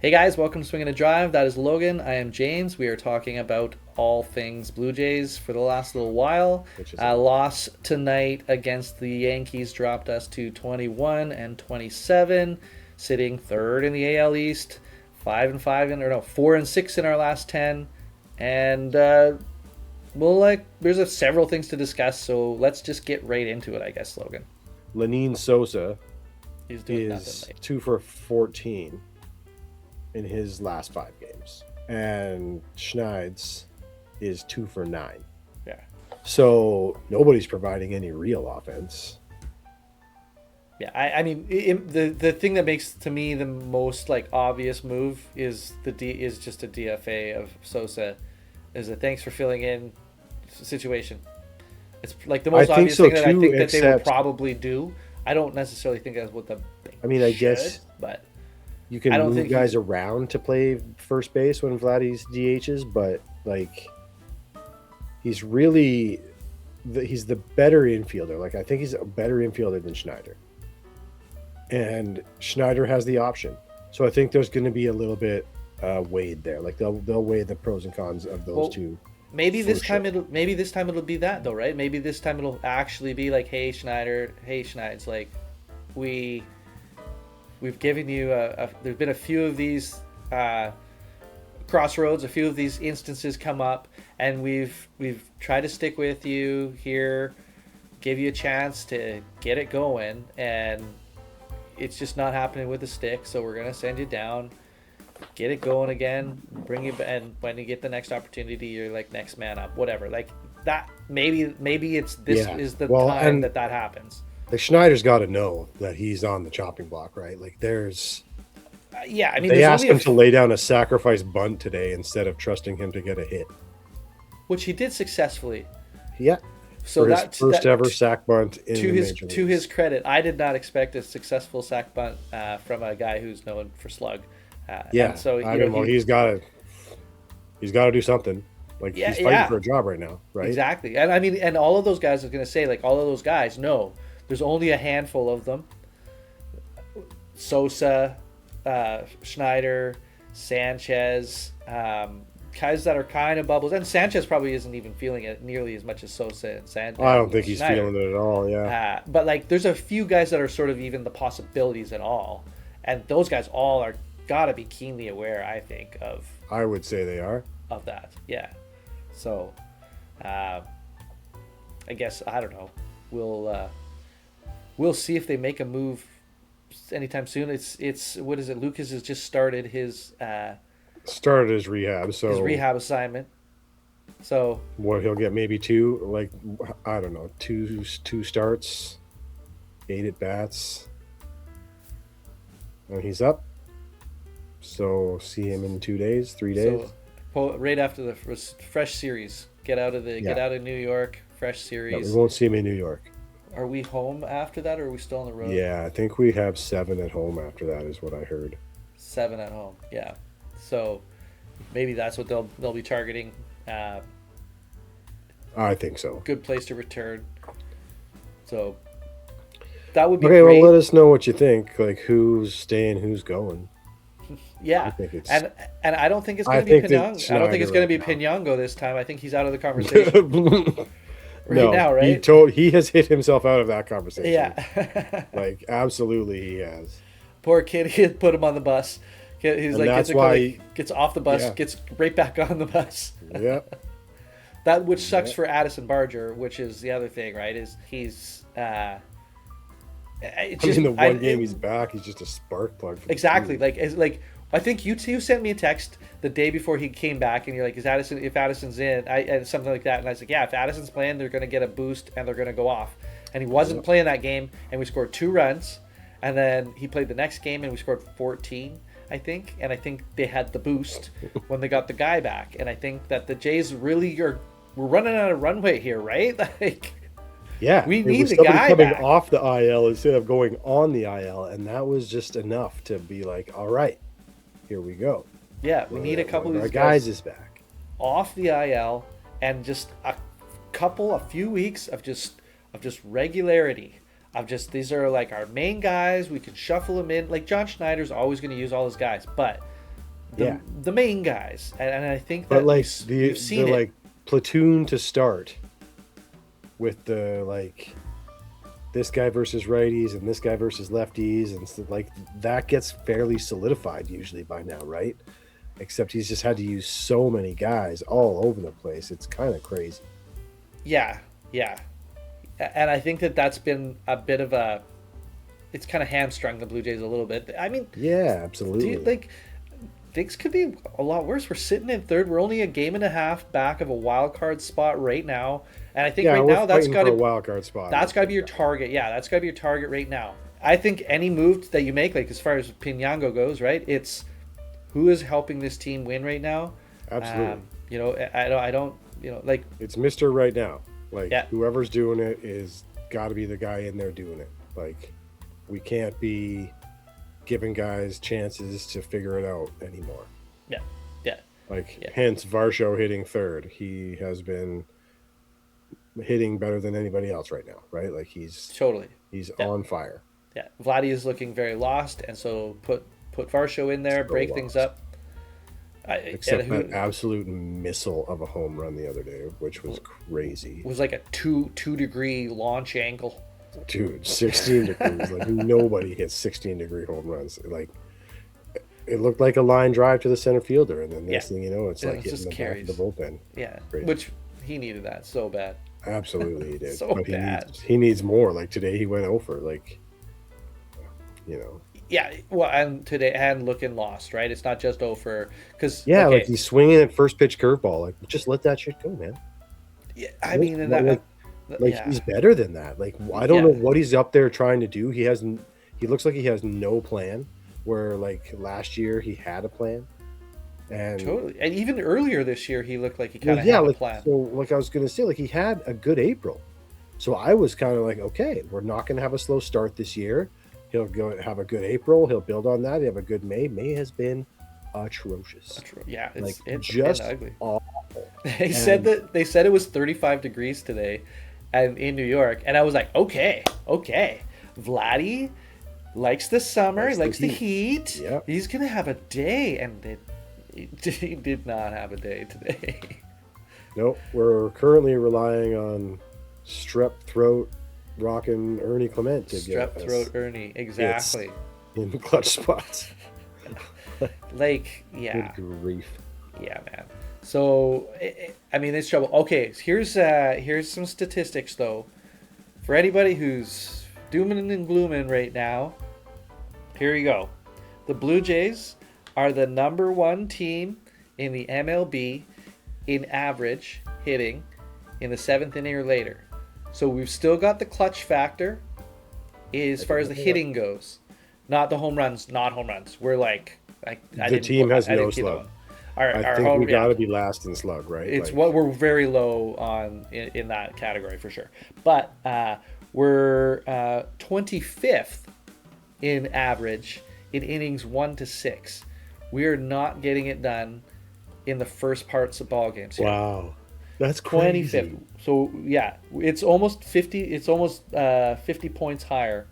Hey guys, welcome to Swinging a Drive. That is Logan. I am James. We are talking about all things Blue Jays for the last little while. Which is a lot. Loss tonight against the Yankees dropped us to 21 and 27, sitting third in the AL East, 5 and 5 in or no 4 and 6 in our last 10, and there's several things to discuss. So let's just get right into it, I guess. Logan, Lenine Sosa he's doing is nothing. 2 for 14 in his last 5 games, and Schneid's is 2 for 9. Yeah. So nobody's providing any real offense. Yeah, I mean, the thing that makes to me the most obvious move is is just a DFA of Sosa, is a thanks for filling in situation. It's like the most I think obvious so thing that I too, think that they would except probably do. I don't necessarily think that's what I mean, I should, guess but you I can don't move think guys around to play first base when Vladdy's DHs, but he's really he's the better infielder. I think he's a better infielder than Schneider. And Schneider has the option. So I think there's going to be a little bit weighed there. They'll weigh the pros and cons of those two. maybe for this time sure. it'll be that though, right? Maybe this time it'll actually be like, hey Schneider, hey Schneid's, we've given you there's been a few of these crossroads, a few of these instances come up, and we've tried to stick with you here, give you a chance to get it going, and it's just not happening with the stick. So we're gonna send you down, get it going again, bring you, and when you get the next opportunity, you're next man up, whatever. That maybe it's this is the time that happens. Schneider's got to know that he's on the chopping block, right? There's Yeah, I mean, they there's asked only him to lay down a sacrifice bunt today instead of trusting him to get a hit. which he did successfully. Yeah, So for his first ever sack bunt in to the his major to leagues. his credit, I did not expect a successful sack bunt from a guy who's known for slug. Yeah, and so he's got to do something. He's fighting for a job right now, right? Exactly. And I mean, and all of those guys, I was going to say, all of those guys, no, there's only a handful of them. Sosa, Schneider, Sanchez, guys that are kind of bubbles. And Sanchez probably isn't even feeling it nearly as much as Sosa and Sanchez. I don't think he's Schneider. feeling it at all, yeah. But there's a few guys that are sort of even the possibilities at all. And those guys all are got to be keenly aware, I think, I would say they are. of that. Yeah. So, I guess, I don't know. We'll see if they make a move anytime soon. It's what is it? Lucas has just started his rehab, so his rehab assignment. So what he'll get, maybe two, I don't know, two starts, 8 at bats, and he's up. So see him in 2 days, 3 days. So right after the fresh series, get out of New York, fresh series. No, we won't see him in New York. Are we home after that, or are we still on the road? Yeah, I think we have 7 at home after that, is what I heard. 7 at home. Yeah. So maybe that's what they'll be targeting. I think so. Good place to return. So that would be Okay, great. well, let us know what you think. Who's staying, who's going. Yeah, I think it's, and I don't think it's going to be Pinango. I don't think it's going to be right Pinango this time. I think he's out of the conversation no, now, right? He has hit himself out of that conversation. Yeah. Absolutely he has. Poor kid, he had put him on the bus. He's And that's why gets off the bus, yeah. gets right back on the bus. Yeah. That which sucks for Addison Barger, which is the other thing, right? Is he's the one game he's back, he's just a spark plug. For exactly. I think you sent me a text the day before he came back, and you're like, "Is Addison? If Addison's in, and something like that." And I was like, "Yeah, if Addison's playing, they're going to get a boost and they're going to go off." And he wasn't playing that game, and we scored 2 runs, and then he played the next game, and we scored 14, I think. And I think they had the boost when they got the guy back, and I think that the Jays really we're running out of runway here, right? Yeah, we it need was the somebody guy coming back. off the IL instead of going on the IL, and that was just enough to be like, all right, here we go. Yeah, we need a couple of our these guys is back off the IL, and just a few weeks of just regularity. Of just, these are our main guys. We can shuffle them in. John Schneider's always going to use all his guys, but the main guys, and I think that but like we've seen the it. like platoon to start with the like this guy versus righties and this guy versus lefties, and so, like that gets fairly solidified usually by now, right? Except he's just had to use so many guys all over the place. It's kind of crazy. Yeah, and I think that that's been a bit of a. It's kind of hamstrung the Blue Jays a little bit. I mean, yeah, absolutely. Things could be a lot worse. We're sitting in third. We're only a game and a half back of a wild card spot right now, and I think right now that's got to a wild card spot. That's got to be your target. Yeah, that's got to be your target right now. I think any move that you make, like as far as Pinango goes, right? It's who is helping this team win right now. Absolutely. I don't. Like it's Mr. Right Now. Like whoever's doing it is got to be the guy in there doing it. Like we can't be giving guys chances to figure it out anymore. Yeah. Hence Varsho hitting third. He has been hitting better than anybody else right now, right? Like he's on fire. Yeah, Vladdy is looking very lost, and so put Varsho in there, break things up. Except that absolute missile of a home run the other day, which was crazy. It was like a 2-degree launch angle. Dude, 16 degrees. Like nobody hits 16-degree home runs. Like it looked like a line drive to the center fielder, and then next thing you know, it's like hitting the back of the bullpen. Yeah, crazy. Which he needed that so bad. Absolutely, he did. So but bad. He needs more. Like today, he went over. Like Yeah, well, and today and looking lost, right? It's not just over because like he's swinging at first pitch curveball. Like just let that shit go, man. Yeah, I mean, he's better than that. Like I don't know what he's up there trying to do. He looks like he has no plan. Where like last year he had a plan, and totally, and even earlier this year he looked like he kind of had a plan. So like I was gonna say, like he had a good April, so I was kind of like, okay, we're not gonna have a slow start this year. He'll go have a good April. He'll build on that. He'll have a good May. May has been atrocious. Yeah, it's just ugly. Awful. They said it was 35 degrees today, and in New York, and I was like, okay, Vladdy likes the summer, likes the heat. Yep. He's gonna have a day, and he did not have a day today. Nope, we're currently relying on strep throat. Rockin' Ernie Clement to strep throat Ernie, exactly, in clutch spots. Like, yeah, good grief, yeah, man. So I mean, it's trouble. Okay, here's some statistics though, for anybody who's dooming and glooming right now. Here you go. The Blue Jays are the number one team in the MLB in average hitting in the 7th inning or later. So we've still got the clutch factor as far as the hitting goes. Not the home runs, not home runs. We're like... the team has no slug. I think we got to be last in slug, right? It's what we're very low on in that category for sure. But we're 25th in average in innings 1 to 6. We are not getting it done in the first parts of ball games here. Wow. That's crazy. 25th. So yeah, it's almost 50. It's almost 50 points higher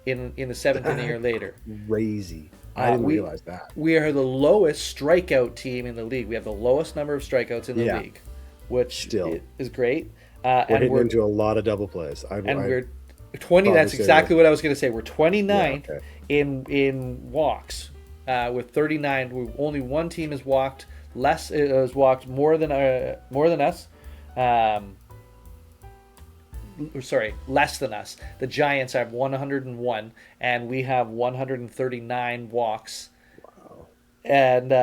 in the 7th inning or later. Crazy. I didn't realize that. We are the lowest strikeout team in the league. We have the lowest number of strikeouts in the league, which is great. We're hitting into a lot of double plays. We're 20. That's exactly what I was going to say. We're 29th in walks with 39. Only one team has walked. Has walked more than us. Less than us. The Giants have 101, and we have 139 walks. Wow. And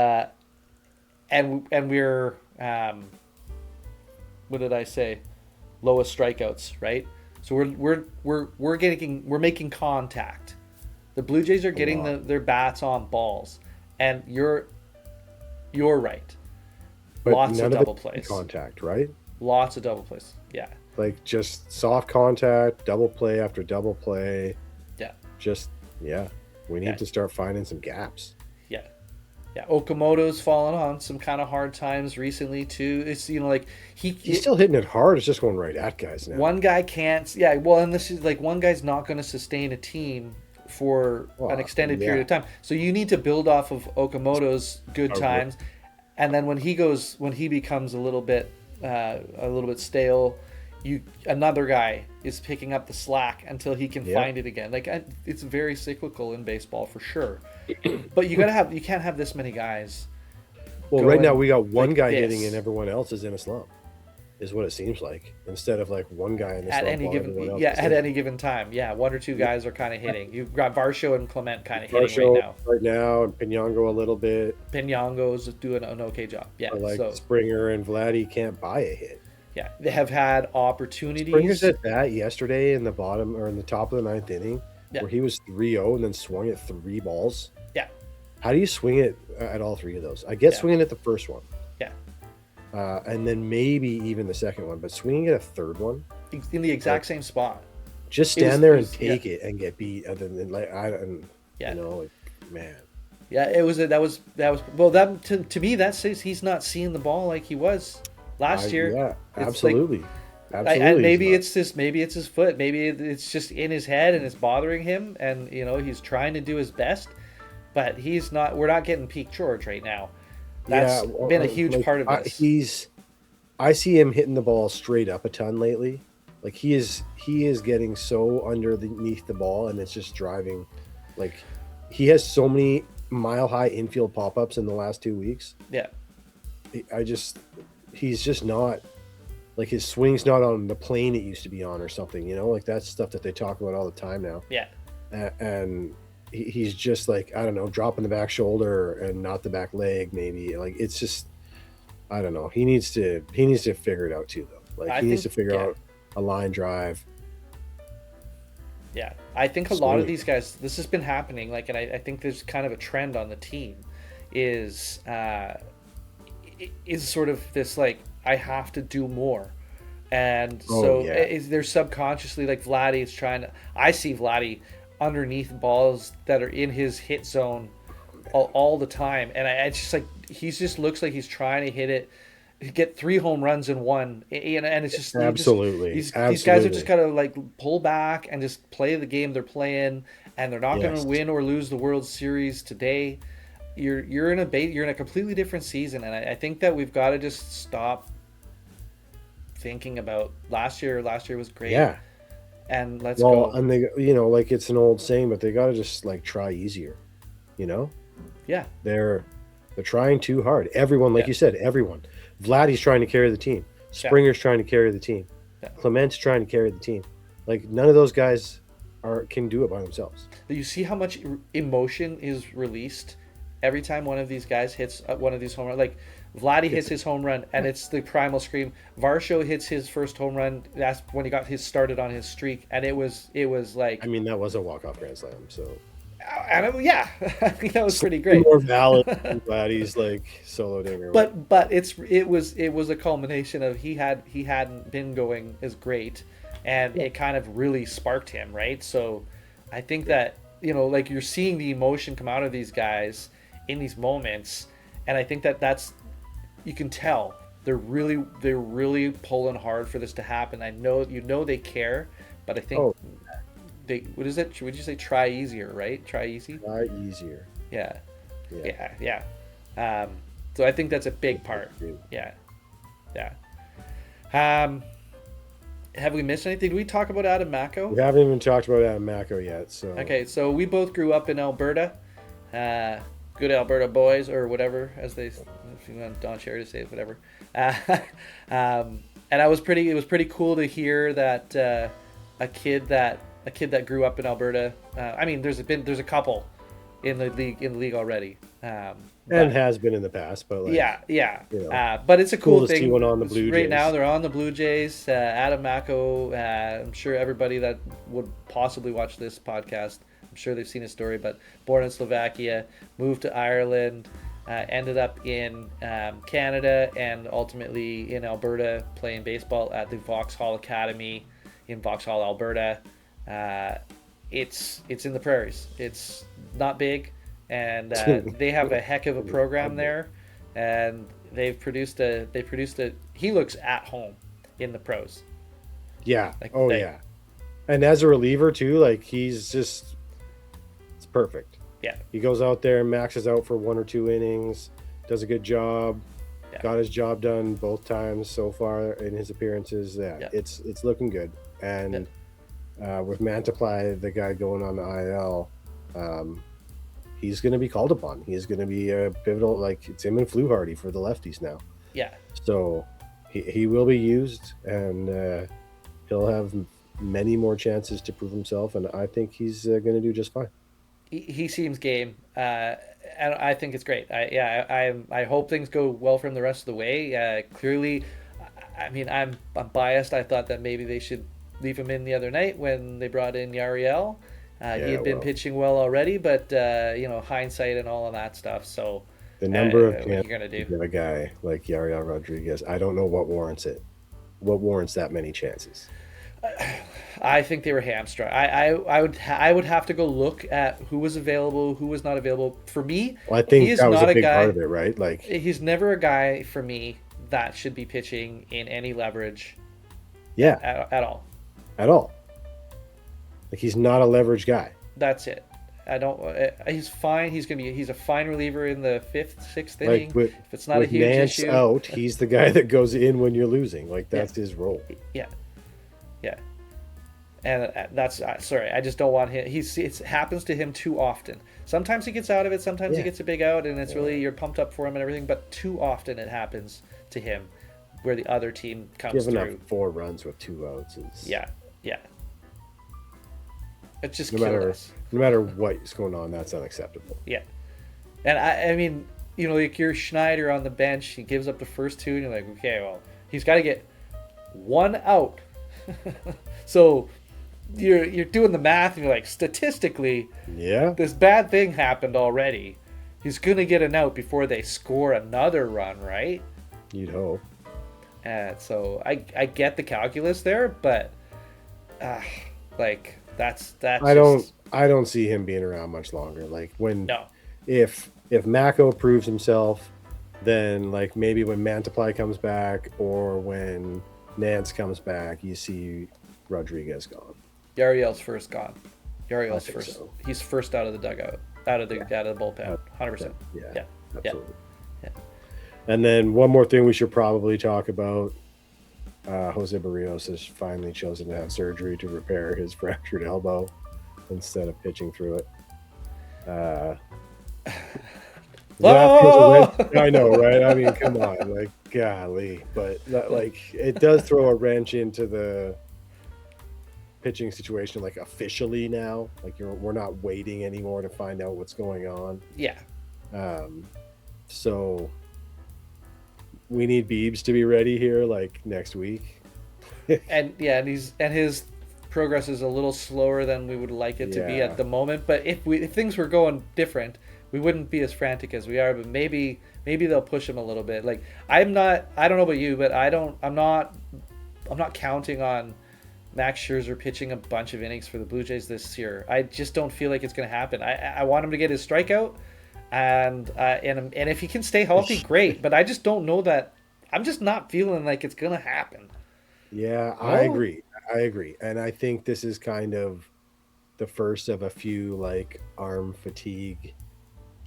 we're what did I say? Lowest strikeouts, right? So we're making contact. The Blue Jays are getting their bats on balls, and you're right. But lots of double plays. Contact, right? Lots of double plays. Yeah. Like just soft contact, double play after double play. Yeah. We need to start finding some gaps. Yeah. Yeah. Okamoto's fallen on some kind of hard times recently too. It's like he's still hitting it hard. It's just going right at guys now. One guy can't. Yeah. Well, and this is like one guy's not going to sustain a team for an extended period of time. So you need to build off of Okamoto's good times, and then when he becomes a little bit stale, another guy is picking up the slack until he can find it again. Like it's very cyclical in baseball for sure. But you can't have this many guys. Well, right now we got one guy hitting and everyone else is in a slump, is what it seems like. Instead of like one guy in the slump at any given time. Yeah, one or two guys are kind of hitting. You've got Varsho and Clement kind of hitting right now, and Pinango a little bit. Pinango's doing an okay job. Yeah, but Springer and Vladdy can't buy a hit. Yeah, they have had opportunities. Springer's at bat yesterday in the bottom or in the top of the 9th inning, where he was 3-0 and then swung at 3 balls. Yeah. How do you swing it at all 3 of those? I get swinging at the first one. Yeah. And then maybe even the second one, but swinging at a third one in the exact same spot. Just stand there and take it and get beat. Other than man. Yeah, to me that says he's not seeing the ball like he was last year. Yeah, absolutely. And maybe it's his foot. Maybe it's just in his head and it's bothering him. And he's trying to do his best, but he's not. We're not getting peak George right now. That's been a huge part of this. I see him hitting the ball straight up a ton lately. Like he is getting so underneath the ball, and it's just driving. Like he has so many mile-high infield pop-ups in the last 2 weeks. Yeah, he's just not. Like his swing's not on the plane it used to be on or something, like that's stuff that they talk about all the time now. Yeah. And he's just like, I don't know, dropping the back shoulder and not the back leg maybe. Like it's just, I don't know. He needs to figure it out too though. Like he needs to figure out a line drive. Yeah. I think a lot of these guys, this has been happening. Like, and I think there's kind of a trend on the team is sort of this like, I have to do more. And they're subconsciously like Vladdy is trying to. I see Vladdy underneath balls that are in his hit zone all the time. And it's just like he just looks like he's trying to hit it, get 3 home runs in one. And it's just absolutely. These guys are just got to like pull back and just play the game they're playing. And they're not going to win or lose the World Series today. You're in a completely different season. And I think that we've got to just stop thinking about last year. Last year was great. Yeah. And let's go. And they, like it's an old saying, but they got to just like try easier, Yeah. They're trying too hard. Everyone, like you said, everyone. Vladdy's trying to carry the team. Springer's trying to carry the team. Yeah. Clement's trying to carry the team. Like none of those guys can do it by themselves. You see how much emotion is released every time one of these guys hits one of these home runs. Like Vladdy hits his home run, and it's the primal scream. Varsho hits his first home run. That's when he got started on his streak, and it was like. I mean, that was a walk-off grand slam, so. And I think that was pretty great. More valid than Vladdy's like solo dinger. But it was a culmination of he hadn't been going as great, and it kind of really sparked him, right? So, I think that like you're seeing the emotion come out of these guys in these moments, and I think that's. You can tell they're really pulling hard for this to happen. I know they care, but I think what is it? Would you say try easier, right? Try easy? Try easier. Yeah. So I think that's a big part. Yeah. Have we missed anything? Did we talk about Adam Macko? We haven't even talked about Adam Macko yet. So okay, so we both grew up in Alberta. Good Alberta boys, or whatever, as they, if you want Don Cherry to say it, whatever. And it was pretty cool to hear that a kid that grew up in Alberta. I mean, there's a couple in the league already. And has been in the past, but like, but it's a cool thing. To see one on the Blue Jays. Right now, they're on the Blue Jays. Adam Macko. I'm sure everybody that would possibly watch this podcast, I'm sure they've seen his story, but born in Slovakia, moved to Ireland, ended up in Canada, and ultimately in Alberta playing baseball at the Vauxhall Academy in Vauxhall, Alberta. It's in the prairies. It's not big, and they have a heck of a program there, and they've produced a. He looks at home in the pros. Yeah. Yeah. And as a reliever too, like he's just. perfect. Yeah. He goes out there, maxes out for 1 or 2 innings, does a good job. Yeah. Got his job done both times so far in his appearances. Yeah. It's looking good. And with Mantiply, the guy going on the IL, he's going to be called upon. He's going to be a pivotal, like it's him and Fluharty for the lefties now. Yeah. So he will be used, and he'll have many more chances to prove himself, and I think he's going to do just fine. He seems game, and I think it's great. I hope things go well for him the rest of the way. Clearly, I mean, I'm biased. I thought that maybe they should leave him in the other night when they brought in Yariel. He had been pitching well already, but hindsight and all of that stuff. So the number of what are you gonna do? A guy like Yariel Rodriguez, I don't know what warrants it. What warrants that many chances? I think they were hamstrung. I would have to go look at who was available, who was not available. For me, I think that was a big part of it, right? Like he's never a guy for me that should be pitching in any leverage. Yeah, at all. At all. Like he's not a leverage guy. That's it. I don't. He's fine. He's a fine reliever in the 5th, 6th inning. If it's not a huge Nance issue. Out, he's the guy that goes in when you're losing. Like that's his role. Yeah. And that's sorry. I just don't want him. It happens to him too often. Sometimes he gets out of it. Sometimes he gets a big out, and it's really you're pumped up for him and everything. But too often it happens to him, where the other team comes Giving through. up 4 runs with 2 outs is Yeah. It just no matter what's going on, that's unacceptable. Yeah, and I mean, like you're Schneider on the bench, he gives up the first 2, and you're like, okay, well, he's got to get 1 out. So you're doing the math, and you're like, statistically, this bad thing happened already. He's gonna get an out before they score another run, right? You'd hope. And so I get the calculus there, but that's I don't see him being around much longer. Like if Macko proves himself, then like maybe when Mantiply comes back or when Nance comes back, you see Rodriguez gone. Yariel's first gone. Yariel's first. So. He's first out of the dugout, out of the bullpen, 100%. Yeah, absolutely. Yeah. And then one more thing we should probably talk about. Jose Berrios has finally chosen to have surgery to repair his fractured elbow instead of pitching through it. I know, right? I mean, come on, like, golly. But, like, it does throw a wrench into the pitching situation, like, officially now. Like, we're not waiting anymore to find out what's going on. Yeah. So we need Biebs to be ready here, like, next week. and his progress is a little slower than we would like it to be at the moment. But if things were going different, we wouldn't be as frantic as we are. But maybe they'll push him a little bit. Like I don't know about you, but I'm not counting on Max Scherzer pitching a bunch of innings for the Blue Jays this year. I just don't feel like it's going to happen. I want him to get his strikeout, and if he can stay healthy, great. But I just don't know that. I'm just not feeling like it's going to happen. Yeah, I agree. And I think this is kind of the first of a few like arm fatigue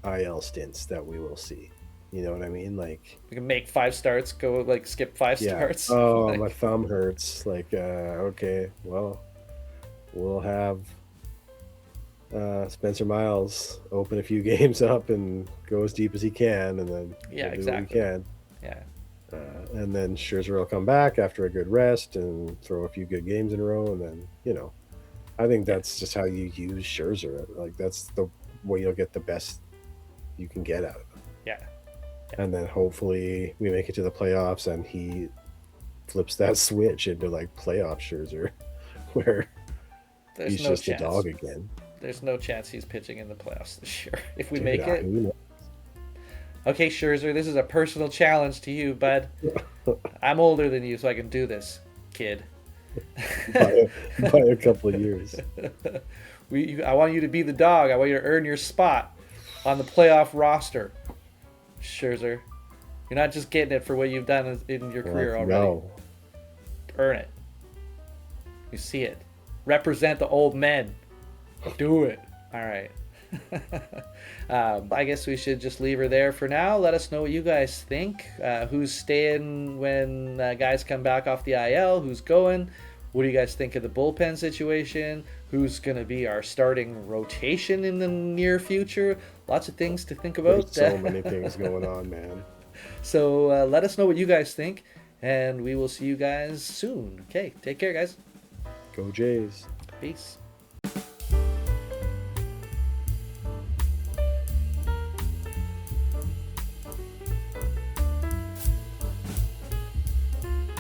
IL stints that we will see. You know what I mean? Like we can make 5 starts, go like skip 5 starts. Oh, my thumb hurts. Like, okay, well, we'll have Spencer Miles open a few games up and go as deep as he can, and then do what he can. Yeah. And then Scherzer will come back after a good rest and throw a few good games in a row, and then I think that's just how you use Scherzer. Like that's the way you'll get the best you can get out of him. Yeah. And then hopefully we make it to the playoffs and he flips that switch into like playoff Scherzer, where he's just a dog again. There's no chance he's pitching in the playoffs this year if we make it. Okay, Scherzer, this is a personal challenge to you, bud. I'm older than you, so I can do this, kid. by a couple of years. I want you to be the dog. I want you to earn your spot on the playoff roster, Scherzer. You're not just getting it for what you've done in your career already. No. Earn it. You see it. Represent the old men. Do it. All right. I guess we should just leave her there for now. Let us know what you guys think. Who's staying when guys come back off the IL? Who's going? What do you guys think of the bullpen situation? Who's going to be our starting rotation in the near future? Lots of things to think about. There's so many things going on, man. So let us know what you guys think, and we will see you guys soon. Okay, take care, guys. Go Jays. Peace.